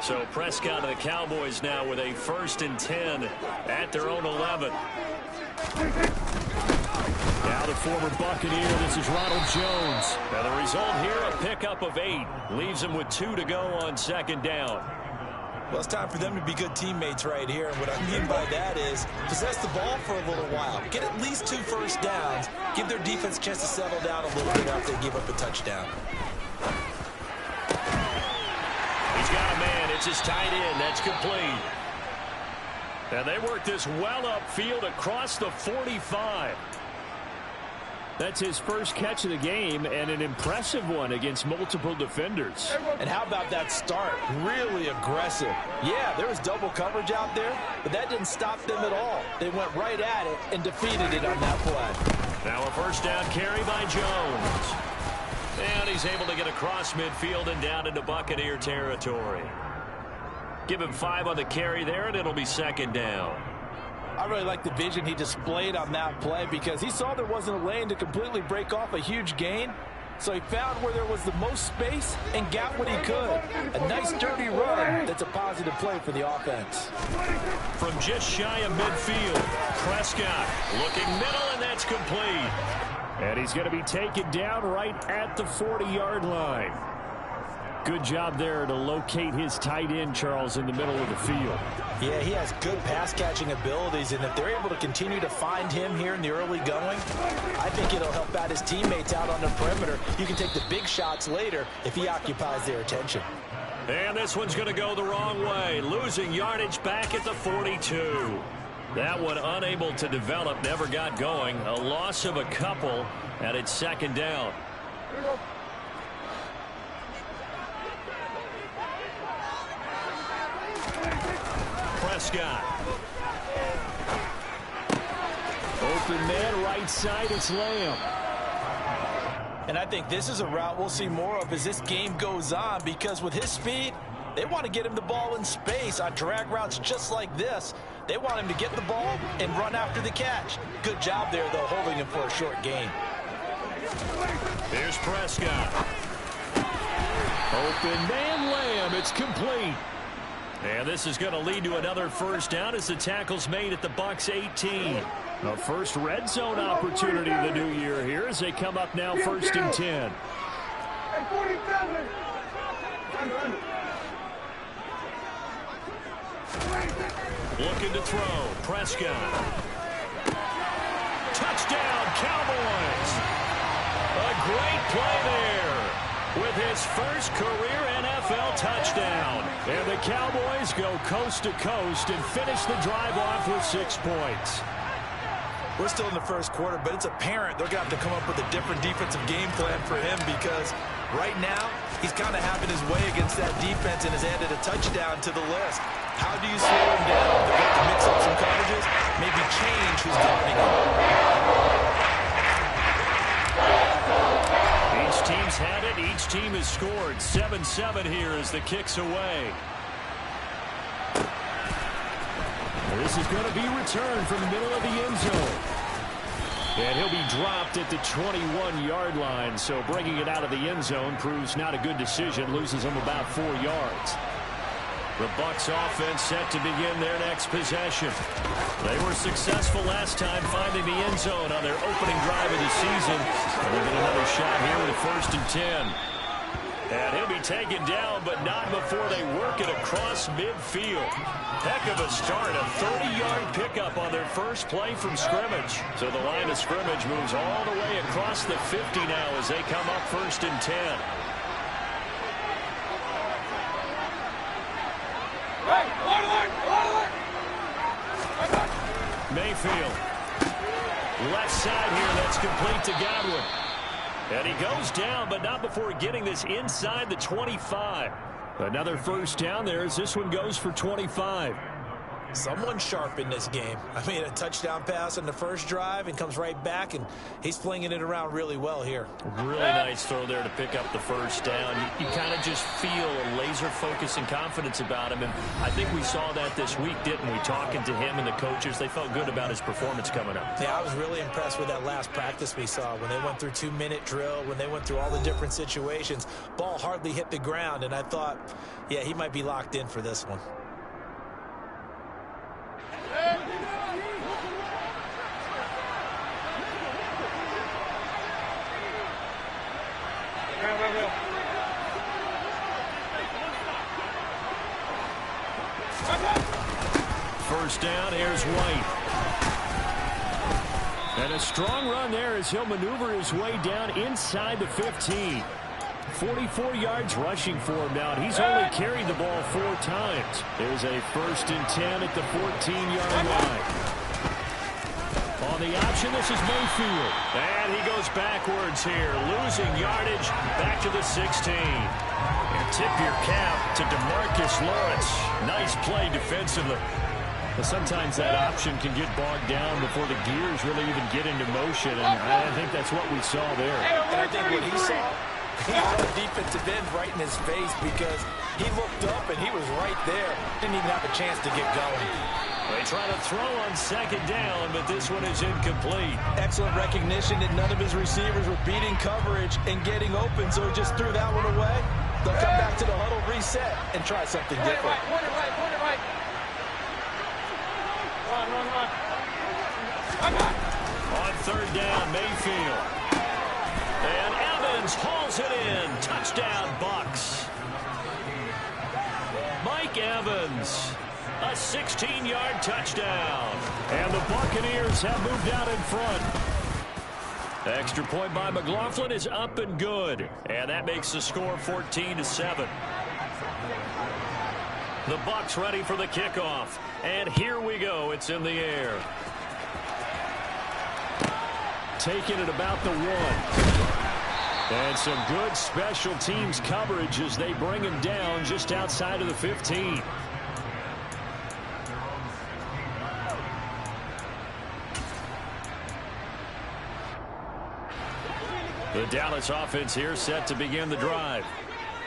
So Prescott and the Cowboys now with a 1st and 10 at their own 11. Now the former Buccaneer, this is Ronald Jones. Now the result here, a pickup of 8. Leaves him with 2 to go on 2nd down. Well, it's time for them to be good teammates right here. And what I mean by that is possess the ball for a little while. Get at least 2 first downs. Give their defense a chance to settle down a little bit after they give up a touchdown. He's got a man. It's his tight end. That's complete. And they work this well upfield across the 45. That's his first catch of the game, and an impressive one against multiple defenders. And how about that start? Really aggressive. Yeah, there was double coverage out there, but that didn't stop them at all. They went right at it and defeated it on that play. Now a 1st down carry by Jones. And he's able to get across midfield and down into Buccaneer territory. Give him 5 on the carry there, and it'll be 2nd down. I really like the vision he displayed on that play because he saw there wasn't a lane to completely break off a huge gain. So he found where there was the most space and got what he could. A nice dirty run that's a positive play for the offense. From just shy of midfield, Prescott looking middle, and that's complete. And he's going to be taken down right at the 40-yard line. Good job there to locate his tight end, Charles, in the middle of the field. Yeah, he has good pass-catching abilities, and if they're able to continue to find him here in the early going, I think it'll help out his teammates out on the perimeter. You can take the big shots later if he occupies their attention. And this one's going to go the wrong way, losing yardage back at the 42. That one unable to develop, never got going. A loss of a couple, and it's 2nd down. Prescott. Open man, right side, it's Lamb. And I think this is a route we'll see more of as this game goes on, because with his speed, they want to get him the ball in space on drag routes just like this. They want him to get the ball and run after the catch. Good job there, though, holding him for a short gain. Here's Prescott. Open man, Lamb, it's complete. And this is going to lead to another 1st down as the tackle's made at the Bucs 18. A first red zone opportunity the new year here as they come up now 1st and 10. Looking to throw. Prescott. Touchdown, Cowboys. A great play there with his first career NFL touchdown. And the Cowboys go coast to coast and finish the drive off with 6 points. We're still in the 1st quarter, but it's apparent they're going to have to come up with a different defensive game plan for him, because right now he's kind of having his way against that defense and has added a touchdown to the list. How do you slow him down? They're going to have to mix up some coverages, maybe change who's guarding him. Each team's had it. Each team has scored. 7-7 here as the kick's away. This is going to be returned from the middle of the end zone. And he'll be dropped at the 21-yard line. So bringing it out of the end zone proves not a good decision. Loses him about 4 yards. The Bucs offense set to begin their next possession. They were successful last time finding the end zone on their opening drive of the season. And they get another shot here with a 1st and 10. And he'll be taken down, but not before they work it across midfield. Heck of a start, a 30-yard pickup on their first play from scrimmage. So the line of scrimmage moves all the way across the 50 now as they come up 1st and 10. Mayfield. Left side here, that's complete to Godwin. And he goes down, but not before getting this inside the 25. Another 1st down there as this one goes for 25. Someone sharp in this game. I mean, a touchdown pass on the first drive and comes right back, and he's flinging it around really well here. Really nice throw there to pick up the first down. You kind of just feel a laser focus and confidence about him, and I think we saw that this week, didn't we? Talking to him and the coaches, they felt good about his performance coming up. Yeah, I was really impressed with that last practice we saw when they went through 2-minute drill, when they went through all the different situations. Ball hardly hit the ground, and I thought, yeah, he might be locked in for this one. First down, here's White. And a strong run there as he'll maneuver his way down inside the 15. 44 yards rushing for him now. He's only carried the ball 4 times. There's a 1st and 10 at the 14-yard line. On the option, this is Mayfield. And he goes backwards here, losing yardage back to the 16. And tip your cap to DeMarcus Lawrence. Nice play defensively. But sometimes that option can get bogged down before the gears really even get into motion, and I think that's what we saw there. And I think what he saw, he saw the defensive end right in his face because he looked up and he was right there. Didn't even have a chance to get going. They try to throw on 2nd down, but this one is incomplete. Excellent recognition that none of his receivers were beating coverage and getting open, so he just threw that one away. They'll come back to the huddle, reset, and try something different. On 3rd down, Mayfield. And Evans hauls it in. Touchdown, Bucs. Mike Evans, a 16-yard touchdown. And the Buccaneers have moved out in front. The extra point by McLaughlin is up and good. And that makes the score 14-7. The Bucs ready for the kickoff. And here we go. It's in the air. Taking it about the 1. And some good special teams coverage as they bring him down just outside of the 15. The Dallas offense here set to begin the drive.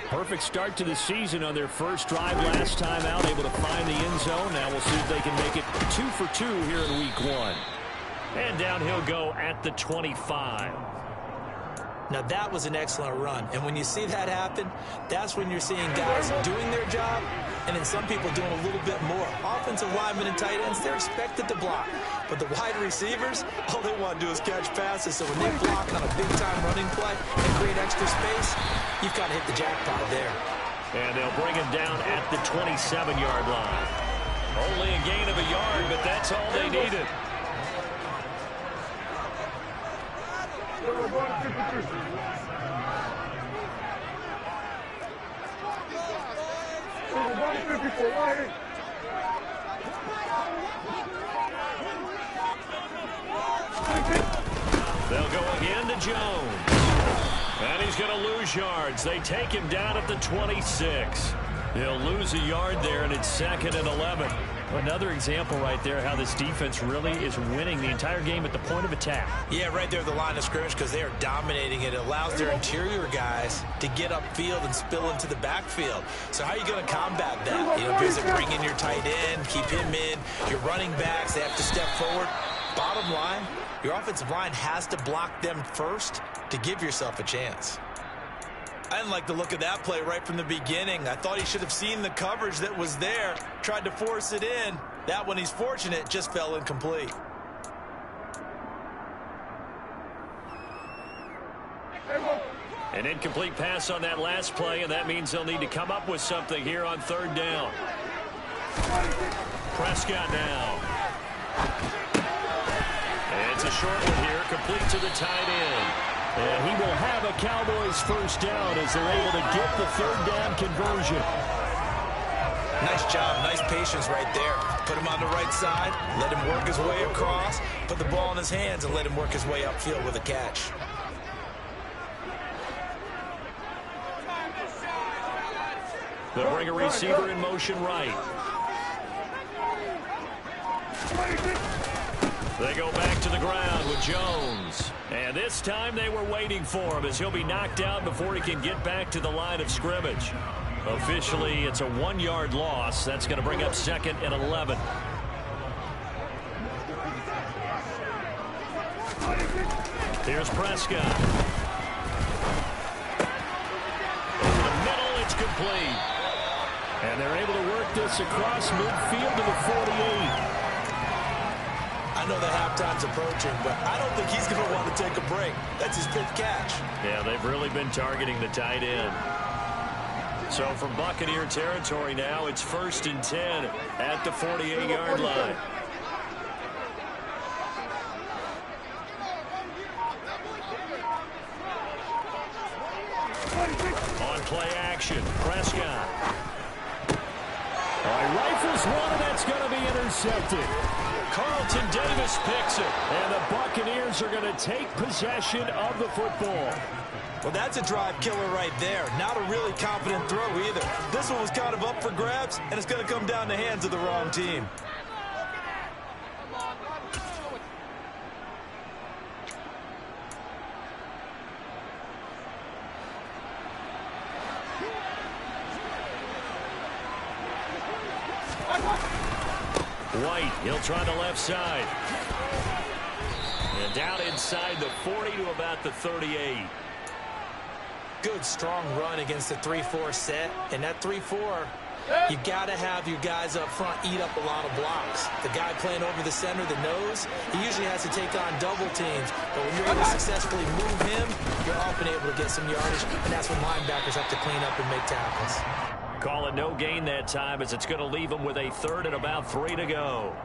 Perfect start to the season on their first drive last time out, able to find the end zone. Now we'll see if they can make it 2 for 2 here in week 1. And down he'll go at the 25. Now that was an excellent run, and when you see that happen, that's when you're seeing guys doing their job, and then some people doing a little bit more. Offensive linemen and tight ends, they're expected to block, but the wide receivers, all they want to do is catch passes. So when they block on a big-time running play and create extra space, you've got to hit the jackpot there. And they'll bring him down at the 27-yard line. Only a gain of a yard, but that's all they needed. They'll go again to Jones. And he's going to lose yards. They take him down at the 26. He'll lose a yard there, and it's 2nd and 11. Another example right there how this defense really is winning the entire game at the point of attack. Yeah, right there at the line of scrimmage because they are dominating it. It allows their interior guys to get upfield and spill into the backfield. So how are you going to combat that? You know, visit, bring in your tight end, keep him in. Your running backs, they have to step forward. Bottom line, your offensive line has to block them first to give yourself a chance. I didn't like the look of that play right from the beginning. I thought he should have seen the coverage that was there, tried to force it in. That one, he's fortunate, just fell incomplete. An incomplete pass on that last play, and that means they'll need to come up with something here on 3rd down. Prescott now. And it's a short one here, complete to the tight end. And he will have a Cowboys first down as they're able to get the 3rd down conversion. Nice job, nice patience right there. Put him on the right side, let him work his way across, put the ball in his hands, and let him work his way upfield with a catch. They'll bring a receiver in motion right. They go back to the ground with Jones. And this time they were waiting for him as he'll be knocked out before he can get back to the line of scrimmage. Officially, it's a 1-yard loss. That's going to bring up 2nd and 11. Here's Prescott. Over the middle, it's complete. And they're able to work this across midfield to the 48. I know the halftime's approaching, but I don't think he's going to want to take a break. That's his 5th catch. Yeah, they've really been targeting the tight end. So from Buccaneer territory now, it's 1st and 10 at the 48-yard line. On play action, Prescott. All right, rifles one, and that's going to be intercepted. Carlton Davis picks it, and the Buccaneers are going to take possession of the football. Well, that's a drive killer right there. Not a really confident throw either. This one was kind of up for grabs, and it's going to come down the hands of the wrong team. White, he'll try the left side. And down inside the 40 to about the 38. Good, strong run against the 3-4 set. And that 3-4, you got to have your guys up front eat up a lot of blocks. The guy playing over the center, the nose, he usually has to take on double teams. But when you're able to successfully move him, you're often able to get some yardage. And that's when linebackers have to clean up and make tackles. Call it no gain that time as it's going to leave them with a 3rd and about 3 to go.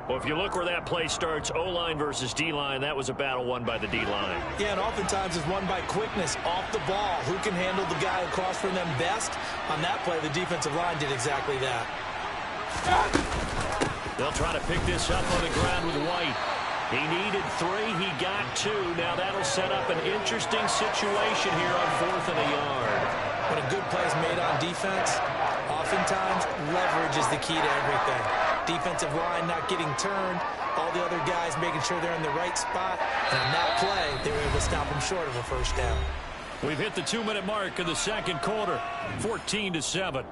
Well, if you look where that play starts, O-line versus D-line, that was a battle won by the D-line. Yeah, and oftentimes it's won by quickness off the ball. Who can handle the guy across from them best? On that play, the defensive line did exactly that. They'll try to pick this up on the ground with White. He needed 3. He got 2. Now that'll set up an interesting situation here on 4th and a yard. When a good play is made on defense, oftentimes leverage is the key to everything. Defensive line not getting turned, all the other guys making sure they're in the right spot. And on that play, they were able to stop him short of a 1st down. We've hit the 2-minute mark of the 2nd quarter, 14-7.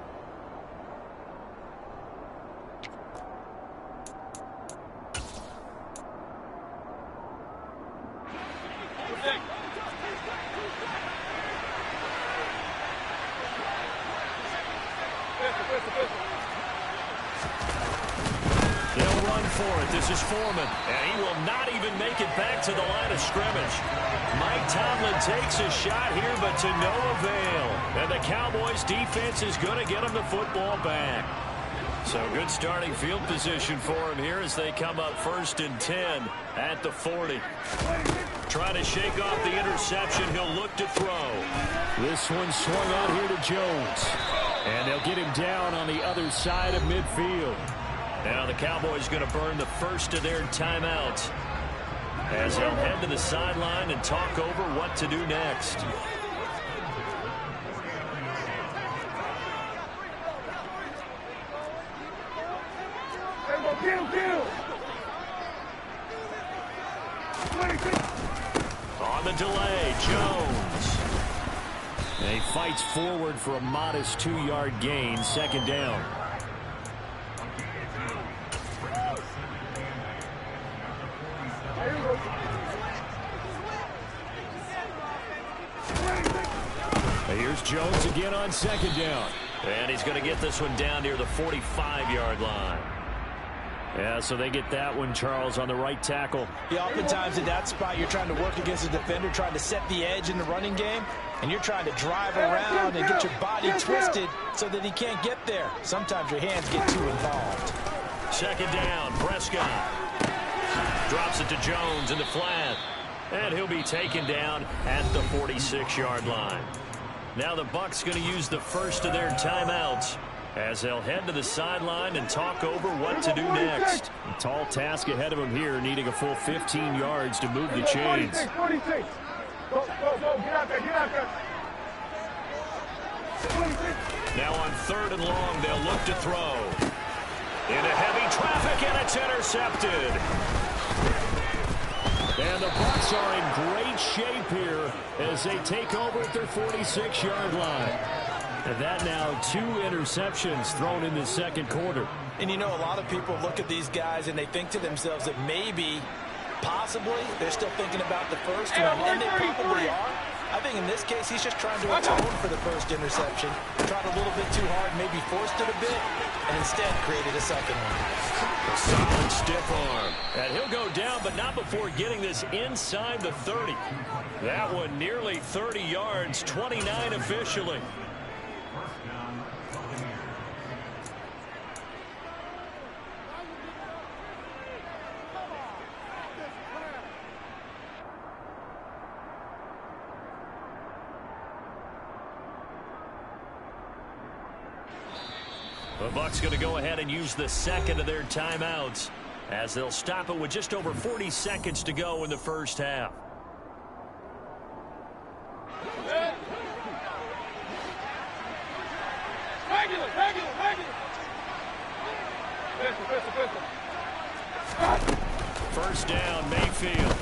They'll run for it. This is Foreman, and he will not even make it back to the line of scrimmage. Mike Tomlin takes a shot here, but to no avail. And the Cowboys defense is going to get him the football back. So good starting field position for him here as they come up 1st and 10 at the 40. Trying to shake off the interception. He'll look to throw. This one swung out here to Jones. And they'll get him down on the other side of midfield. Now the Cowboys going to burn the first of their timeouts as they'll head to the sideline and talk over what to do next. On the delay, Jones. And he fights forward for a modest 2-yard gain, 2nd down. Here's Jones again on 2nd down. And he's going to get this one down near the 45-yard line. Yeah, so they get that one, Charles, on the right tackle. Yeah, oftentimes in that spot, you're trying to work against a defender, trying to set the edge in the running game, and you're trying to drive around and get your body twisted so that he can't get there. Sometimes your hands get too involved. 2nd down, Prescott. Drops it to Jones in the flat. And he'll be taken down at the 46-yard line. Now the Bucs going to use the first of their timeouts as they'll head to the sideline and talk over what to do next. A tall task ahead of them here, needing a full 15 yards to move the chains. 46. Go, get out there, get out there. 26. Now on 3rd and long, they'll look to throw. Into heavy traffic, and it's intercepted. And the Bucs are in great shape here as they take over at their 46-yard line. And that now 2 interceptions thrown in the second quarter. And you know, a lot of people look at these guys and they think to themselves that maybe, possibly, they're still thinking about the first one, and they probably are. I think in this case, he's just trying to atone for the first interception. Tried a little bit too hard, maybe forced it a bit, and instead created a second one. A solid stiff arm. And he'll go down, but not before getting this inside the 30. That one nearly 30 yards, 29 officially. The Bucs going to go ahead and use the second of their timeouts as they'll stop it with just over 40 seconds to go in the first half. First down, Mayfield.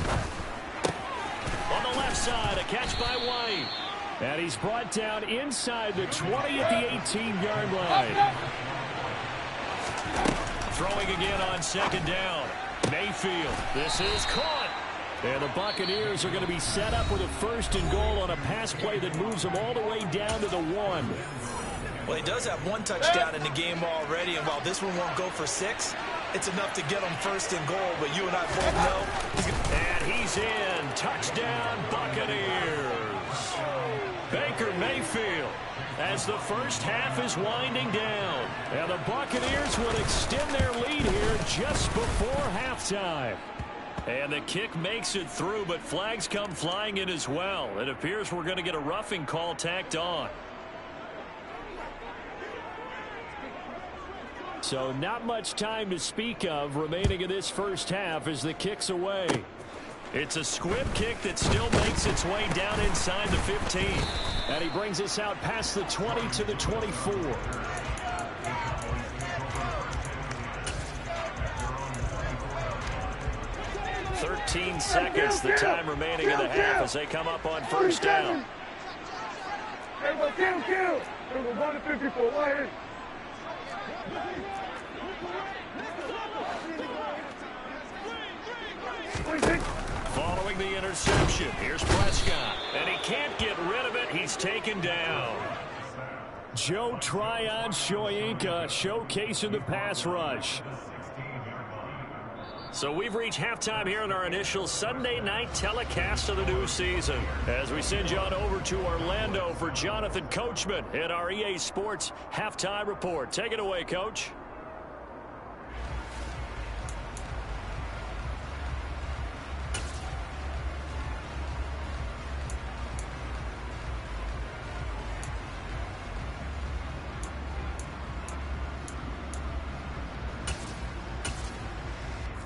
On the left side, a catch by White. And he's brought down inside the 20 at the 18-yard line. Throwing again on second down. Mayfield. This is caught. And the Buccaneers are going to be set up with a 1st and goal on a pass play that moves them all the way down to the 1. Well, he does have 1 touchdown in the game already, and while this one won't go for 6, it's enough to get him 1st and goal. But you and I both know. And he's in. Touchdown, Buccaneers. Baker Mayfield as the first half is winding down. And the Buccaneers will extend their lead here just before halftime. And the kick makes it through, but flags come flying in as well. It appears we're going to get a roughing call tacked on. So not much time to speak of remaining in this first half as the kick's away. It's a squib kick that still makes its way down inside the 15. And he brings us out past the 20 to the 24. 13 seconds, the time remaining in the half as they come up on first down. Following the interception, here's Prescott, and he can't get rid of it. He's taken down. Joe Tryon-Shoyinka showcasing the pass rush. So we've reached halftime here in our initial Sunday night telecast of the new season as we send you on over to Orlando for Jonathan Coachman in our EA Sports Halftime Report. Take it away, Coach.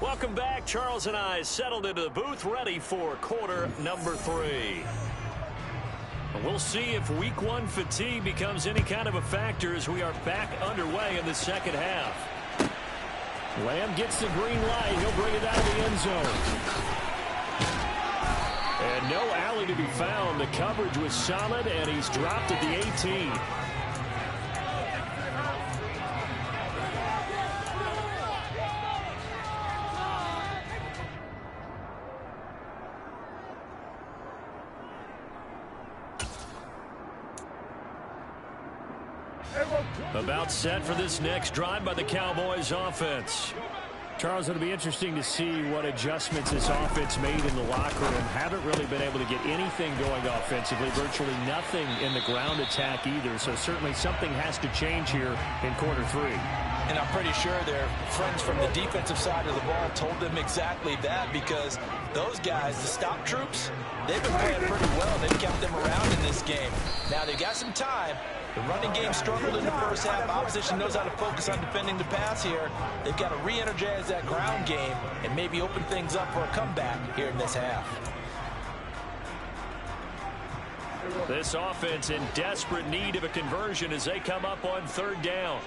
Welcome back. Charles and I settled into the booth ready for quarter number 3. We'll see if week 1 fatigue becomes any kind of a factor as we are back underway in the second half. Lamb gets the green light. He'll bring it out of the end zone. And no alley to be found. The coverage was solid, and he's dropped at the 18. About set for this next drive by the Cowboys offense. Charles, it'll be interesting to see what adjustments this offense made in the locker room. Haven't really been able to get anything going offensively. Virtually nothing in the ground attack either. So certainly something has to change here in quarter 3. And I'm pretty sure their friends from the defensive side of the ball told them exactly that, because those guys, the stop troops, they've been playing pretty well. They've kept them around in this game. Now they've got some time. The running game struggled in the first half. Opposition knows how to focus on defending the pass here. They've got to re-energize that ground game and maybe open things up for a comeback here in this half. This offense in desperate need of a conversion as they come up on third down.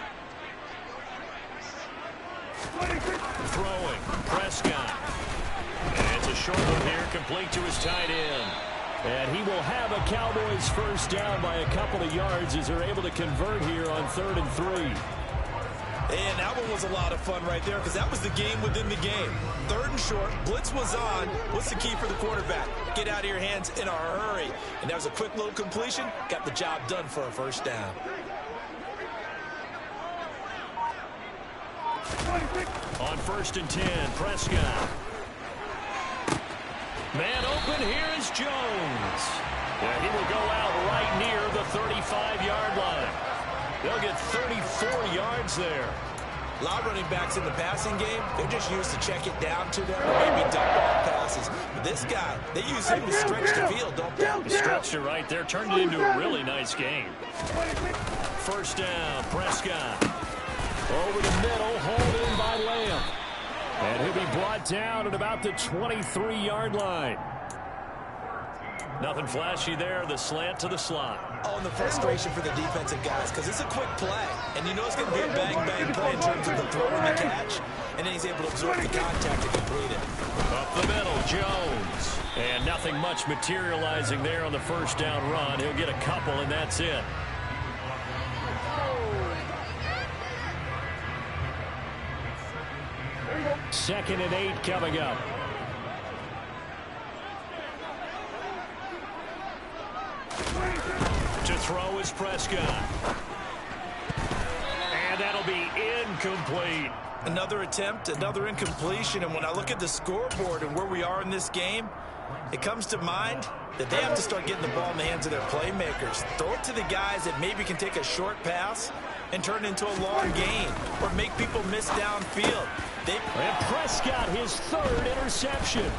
Throwing, Prescott. And it's a short one here, complete to his tight end. And he will have a Cowboys first down by a couple of yards as they're able to convert here on 3rd and 3. And that one was a lot of fun right there because that was the game within the game. 3rd and short, blitz was on. What's the key for the quarterback? Get out of your hands in a hurry. And that was a quick little completion. Got the job done for a first down. On 1st and 10, Prescott. Man open, here is Jones. And he will go out right near the 35-yard line. They'll get 34 yards there. A lot of running backs in the passing game, they're just used to check it down to them or maybe dump off passes. But this guy, they use him to stretch the field, don't they? Stretched it right there, turned it into a really nice game. First down, Prescott. Over the middle, hauled in by Lamb. And he'll be brought down at about the 23-yard line. Nothing flashy there, the slant to the slot. Oh, and the frustration for the defensive guys, because it's a quick play. And you know it's going to be a bang-bang play in terms of the throw and the catch. And then he's able to absorb the contact and complete it. Up the middle, Jones. And nothing much materializing there on the first down run. He'll get a couple, and that's it. Second and 8 coming up. To throw is Prescott. And that'll be incomplete. Another attempt, another incompletion. And when I look at the scoreboard and where we are in this game, it comes to mind that they have to start getting the ball in the hands of their playmakers. Throw it to the guys that maybe can take a short pass and turn it into a long gain or make people miss downfield. And Prescott, his 3rd interception.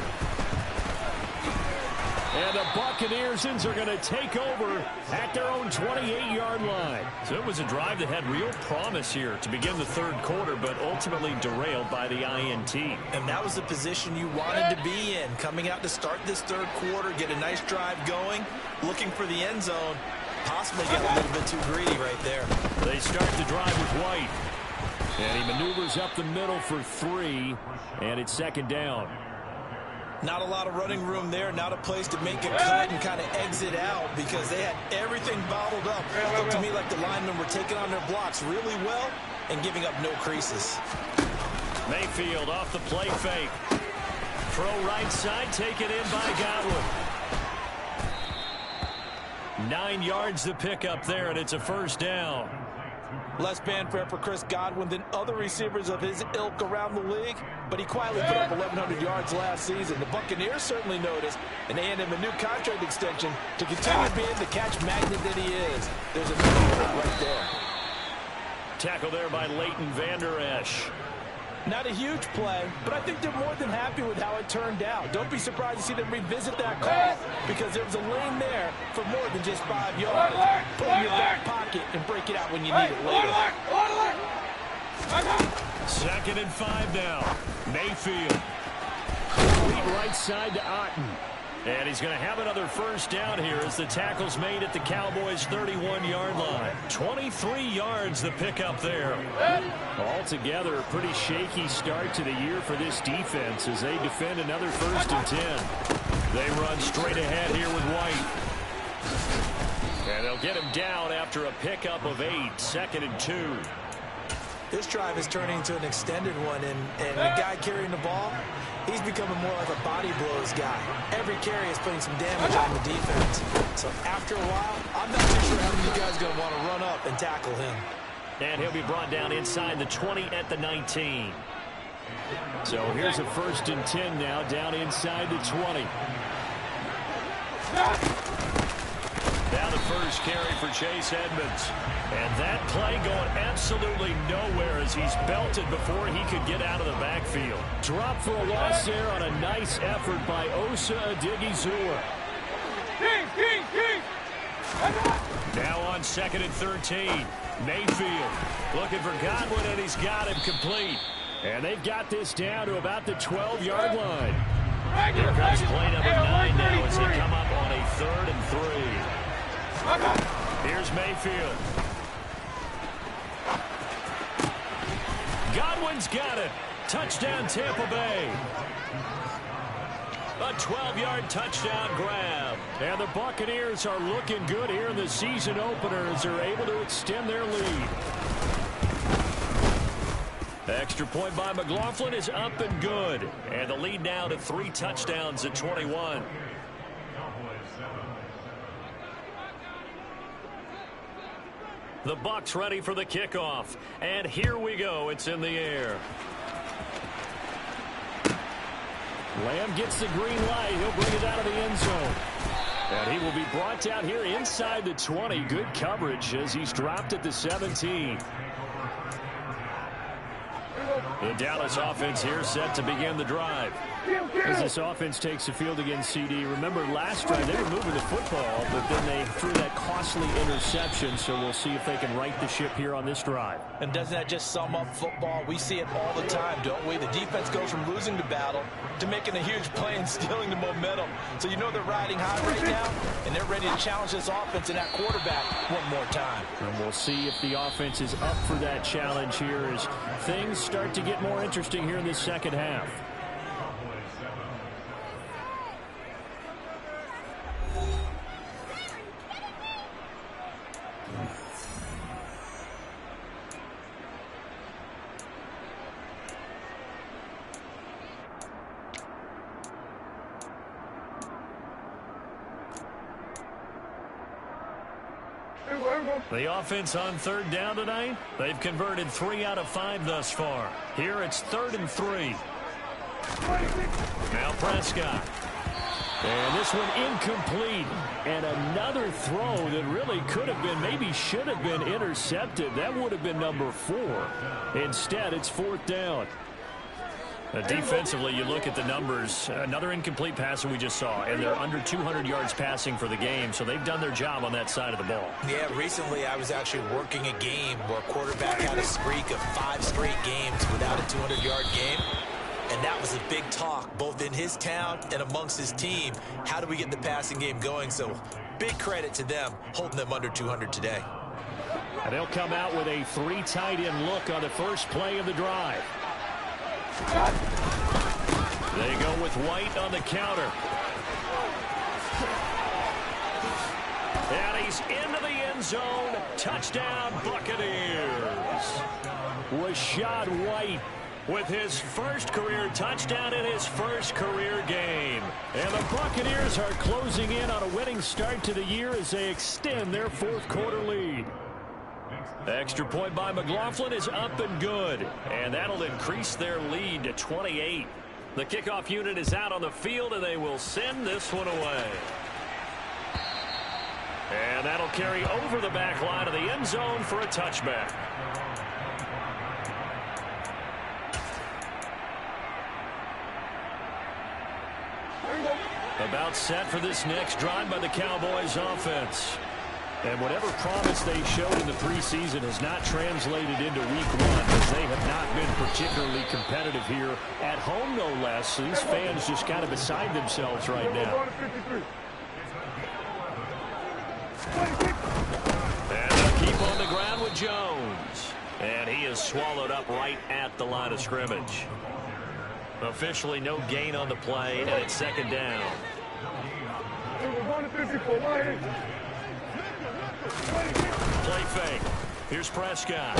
And the Buccaneers are going to take over at their own 28-yard line. So it was a drive that had real promise here to begin the 3rd quarter, but ultimately derailed by the INT. And that was the position you wanted to be in, coming out to start this 3rd quarter, get a nice drive going, looking for the end zone, possibly get a little bit too greedy right there. They start the drive with White. And he maneuvers up the middle for 3, and it's 2nd down. Not a lot of running room there, not a place to make a cut and kind of exit out because they had everything bottled up. It looked to me like the linemen were taking on their blocks really well and giving up no creases. Mayfield off the play fake. Throw right side, taken in by Godwin. 9 yards to pick up there, and it's a first down. Less fanfare for Chris Godwin than other receivers of his ilk around the league, but he quietly put up 1,100 yards last season. The Buccaneers certainly noticed, and they handed him a new contract extension to continue being the catch magnet that he is. There's a new right there. Tackle there by Leighton Vander Esch. Not a huge play, but I think they're more than happy with how it turned out. Don't be surprised to see them revisit that call because there was a lane there for more than just 5 yards. Put it in your back pocket and break it out when you need it later. 2nd and 5 now. Mayfield. Complete right side to Otten. And he's going to have another first down here as the tackle's made at the Cowboys' 31-yard line. 23 yards the pickup there. Altogether, a pretty shaky start to the year for this defense as they defend another 1st and 10. They run straight ahead here with White. And they'll get him down after a pickup of 8, 2nd and 2. This drive is turning into an extended one, and the guy carrying the ball, he's becoming more like a body blows guy. Every carry is putting some damage on the defense. So after a while, I'm not too sure how many of you guys are going to want to run up and tackle him. And he'll be brought down inside the 20 at the 19. So here's a 1st and 10 now, down inside the 20. Now the first carry for Chase Edmonds. And that play going absolutely nowhere as he's belted before he could get out of the backfield. Drop for a loss there on a nice effort by Osa Odighizuwa. Now on 2nd and 13. Mayfield looking for Godwin, and he's got him complete. And they've got this down to about the 12-yard line. Here comes play number 9 now as they come up on a 3rd and 3. Here's Mayfield. Godwin Goodwin's got it. Touchdown, Tampa Bay. A 12-yard touchdown grab. And the Buccaneers are looking good here in the season opener as they're able to extend their lead. Extra point by McLaughlin is up and good. And the lead now to 3 touchdowns at 21. The Bucs ready for the kickoff. And here we go. It's in the air. Lamb gets the green light. He'll bring it out of the end zone. And he will be brought down here inside the 20. Good coverage as he's dropped at the 17. The Dallas offense here set to begin the drive. As this offense takes the field against CD, remember last drive they were moving the football, but then they threw that costly interception, so we'll see if they can right the ship here on this drive. And doesn't that just sum up football? We see it all the time, don't we? The defense goes from losing the battle to making a huge play and stealing the momentum. So you know they're riding high right now, and they're ready to challenge this offense and that quarterback one more time. And we'll see if the offense is up for that challenge here as things start to get more interesting here in this second half. The offense on third down tonight, they've converted 3 out of 5 thus far. Here it's 3rd and 3. Now Prescott. And this one incomplete. And another throw that really could have been, maybe should have been intercepted. That would have been number 4. Instead, it's 4th down. Defensively, you look at the numbers. Another incomplete pass that we just saw, and they're under 200 yards passing for the game, so they've done their job on that side of the ball. Yeah, recently I was actually working a game where a quarterback had a streak of 5 straight games without a 200-yard game, and that was a big talk, both in his town and amongst his team. How do we get the passing game going? So big credit to them, holding them under 200 today. And they'll come out with a 3 tight end look on the first play of the drive. They go with White on the counter. And he's into the end zone. Touchdown, Buccaneers. Rashad White with his first career touchdown in his first career game. And the Buccaneers are closing in on a winning start to the year as they extend their 4th quarter lead. Extra point by McLaughlin is up and good. And that'll increase their lead to 28. The kickoff unit is out on the field, and they will send this one away. And that'll carry over the back line of the end zone for a touchback. About set for this next drive by the Cowboys offense. And whatever promise they showed in the preseason has not translated into week 1 as they have not been particularly competitive here at home, no less. So these fans just kind of beside themselves right now. And they'll keep on the ground with Jones. And he is swallowed up right at the line of scrimmage. Officially no gain on the play, and it's 2nd down. Play fake. Here's Prescott.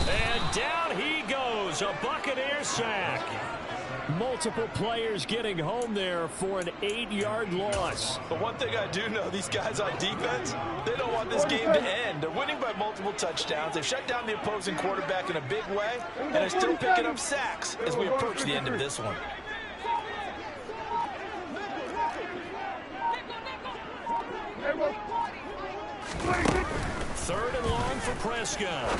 And down he goes. A Buccaneer sack. Multiple players getting home there for an 8-yard loss. But one thing I do know, these guys on defense, they don't want this game to end. They're winning by multiple touchdowns. They've shut down the opposing quarterback in a big way, and they're still picking up sacks as we approach the end of this one. Third and long for Prescott.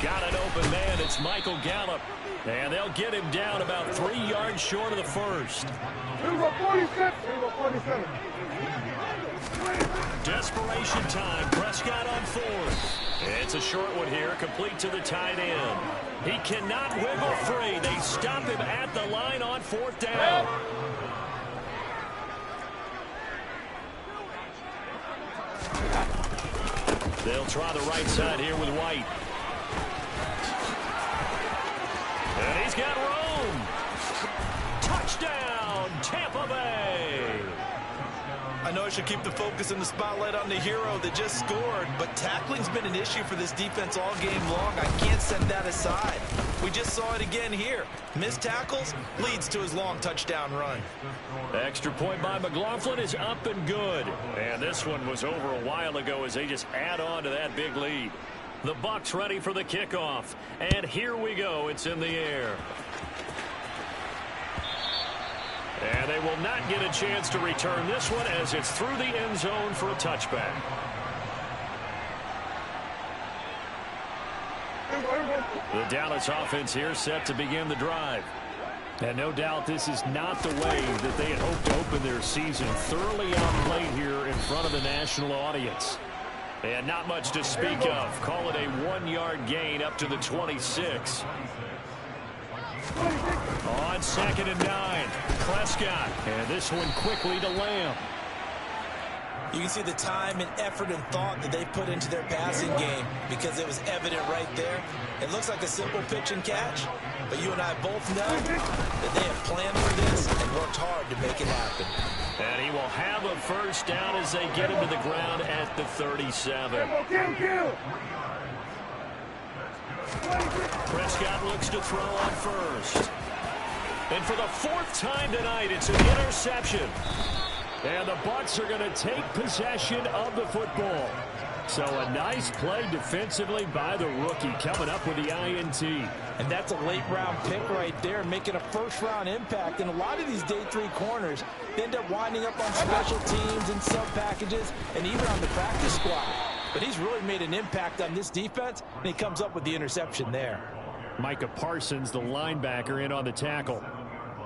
Got an open man. It's Michael Gallup. And they'll get him down about 3 yards short of the first. Desperation time. Prescott on 4th. It's a short one here, complete to the tight end. He cannot wiggle free. They stop him at the line on 4th down. They'll try the right side here with White. got room. Touchdown, Tampa Bay. I know I should keep the focus and the spotlight on the hero that just scored, but tackling's been an issue for this defense all game long. I can't set that aside. We just saw it again here. Missed tackles leads to his long touchdown run. Extra point by McLaughlin is up and good. And this one was over a while ago as they just add on to that big lead. The Bucs ready for the kickoff. And here we go. It's in the air. And they will not get a chance to return this one as it's through the end zone for a touchback. The Dallas offense here set to begin the drive. And no doubt this is not the way that they had hoped to open their season. Thoroughly outplayed here in front of the national audience. And not much to speak of. Call it a 1-yard gain up to the 26. On 2nd and 9, Prescott. And this one quickly to Lamb. You can see the time and effort and thought that they put into their passing game because it was evident right there. It looks like a simple pitch and catch, but you and I both know that they have planned for this and worked hard to make it happen. And he will have a first down as they get him to the ground at the 37. Prescott looks to throw on first. And for the 4th time tonight, it's an interception. And the Bucs are going to take possession of the football. So a nice play defensively by the rookie coming up with the INT. And that's a late-round pick right there, making a first-round impact. And a lot of these day 3 corners end up winding up on special teams and sub-packages and even on the practice squad. But he's really made an impact on this defense, and he comes up with the interception there. Micah Parsons, the linebacker, in on the tackle.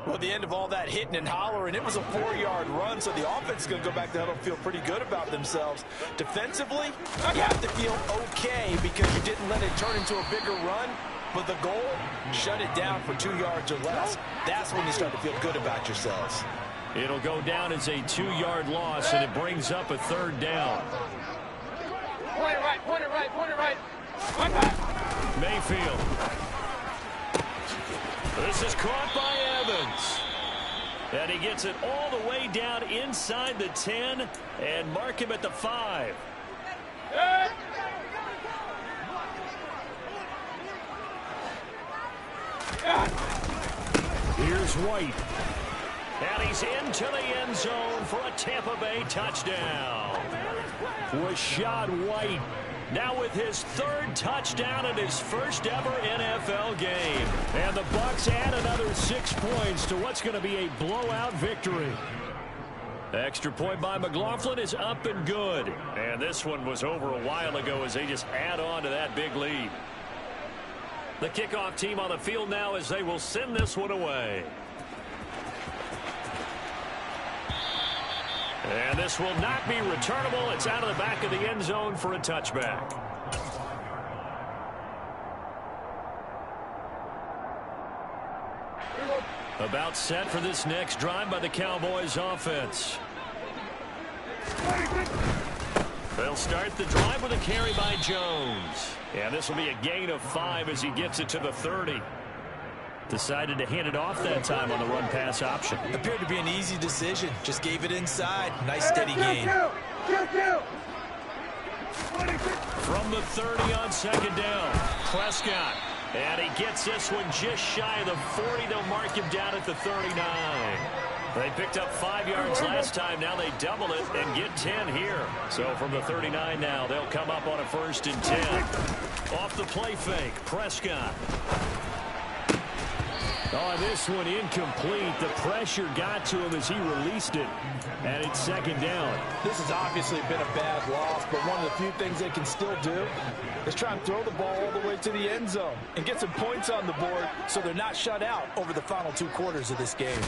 Well, at the end of all that hitting and hollering, it was a 4-yard run, so the offense is going to go back to huddle and feel pretty good about themselves. Defensively, you have to feel okay because you didn't let it turn into a bigger run. But the goal, shut it down for 2 yards or less. That's when you start to feel good about yourselves. It'll go down as a 2-yard loss, and it brings up a 3rd down. Point it right, point it right, point it right. Point back. Mayfield. This is caught by Evans. And he gets it all the way down inside the 10 and mark him at the 5. Here's White. And he's into the end zone for a Tampa Bay touchdown. Rashad White now with his 3rd touchdown in his first ever NFL game. And the Bucs add another 6 points to what's going to be a blowout victory. Extra point by McLaughlin is up and good. And this one was over a while ago as they just add on to that big lead. The kickoff team on the field now as they will send this one away. And this will not be returnable. It's out of the back of the end zone for a touchback. About set for this next drive by the Cowboys offense. They'll start the drive with a carry by Jones. And this will be a gain of 5 as he gets it to the 30. Decided to hand it off that time on the run-pass option. Appeared to be an easy decision. Just gave it inside. Nice steady gain. From the 30 on 2nd down. Prescott. And he gets this one just shy of the 40. They'll mark him down at the 39. They picked up 5 yards last time. Now they double it and get 10 here. So from the 39 now, they'll come up on a 1st and 10. Off the play fake, Prescott. Oh, this one incomplete. The pressure got to him as he released it. And it's 2nd down. This has obviously been a bad loss, but one of the few things they can still do is try and throw the ball all the way to the end zone and get some points on the board so they're not shut out over the final 2 quarters of this game.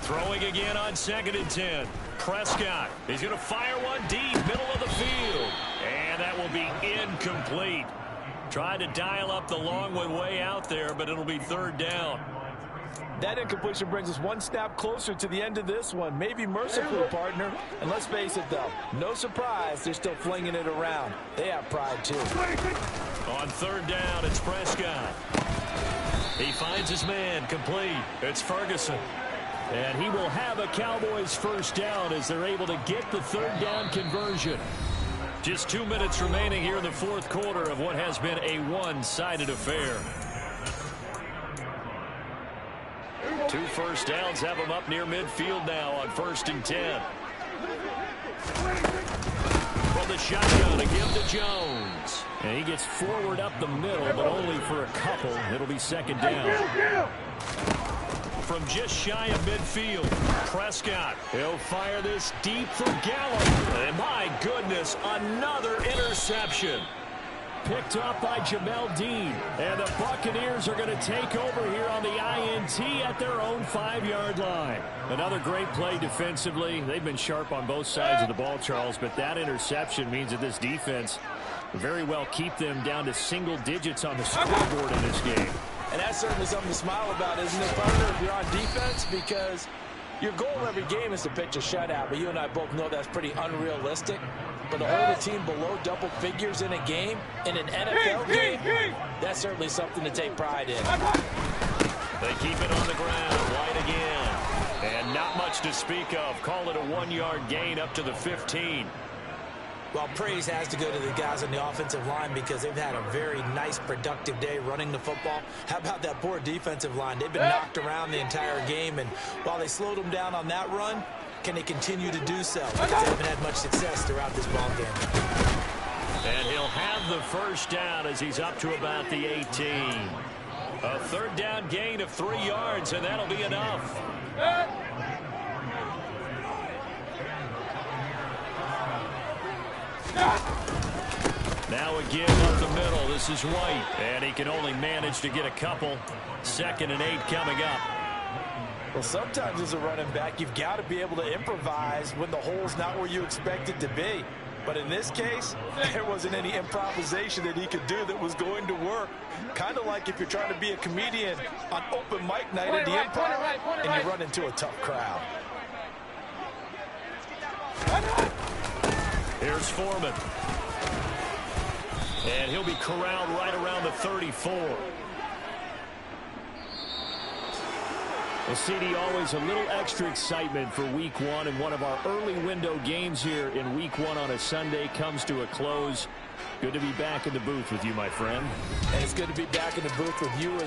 Throwing again on 2nd and 10. Prescott. He's going to fire one deep, middle of the field. And that will be incomplete. Tried to dial up the long one way out there, but it'll be 3rd down. That incompletion brings us 1 snap closer to the end of this one. Maybe merciful, partner. And let's face it, though, no surprise they're still flinging it around. They have pride, too. On 3rd down, it's Prescott. He finds his man, complete. It's Ferguson. And he will have a Cowboys first down as they're able to get the third down conversion. Just 2 minutes remaining here in the fourth quarter of what has been a one-sided affair. 2 first downs have them up near midfield now on 1st and 10. From the shotgun to give to Jones. And he gets forward up the middle, but only for a couple. It'll be second down. From just shy of midfield, Prescott. He'll fire this deep for Gallup. And my goodness, another interception. Picked off by Jamel Dean. And the Buccaneers are going to take over here on the INT at their own 5-yard line. Another great play defensively. They've been sharp on both sides of the ball, Charles, but that interception means that this defense very well keep them down to single digits on the scoreboard in this game. And that's certainly something to smile about, isn't it, partner, if you're on defense? Because your goal every game is to pitch a shutout, but you and I both know that's pretty unrealistic. But to hold a team below double figures in a game, in an NFL game, that's certainly something to take pride in. They keep it on the ground. White again. And not much to speak of. Call it a 1-yard gain up to the 15. Well, praise has to go to the guys on the offensive line because they've had a very nice, productive day running the football. How about that poor defensive line? They've been knocked around the entire game, and while they slowed them down on that run, can they continue to do so? Because they haven't had much success throughout this ball game. And he'll have the first down as he's up to about the 18. A third down gain of 3 yards, and that'll be enough. Now again up the middle. This is White. And he can only manage to get a couple. 2nd and 8 coming up. Well, sometimes as a running back, you've got to be able to improvise when the hole's not where you expect it to be. But in this case, there wasn't any improvisation that he could do that was going to work. Kind of like if you're trying to be a comedian on open mic night at the Improv and you run into a tough crowd. Here's Foreman. And he'll be corralled right around the 34. Well, CD, always a little extra excitement for Week 1, and one of our early window games here in Week 1 on a Sunday comes to a close. Good to be back in the booth with you, my friend. And it's good to be back in the booth with you as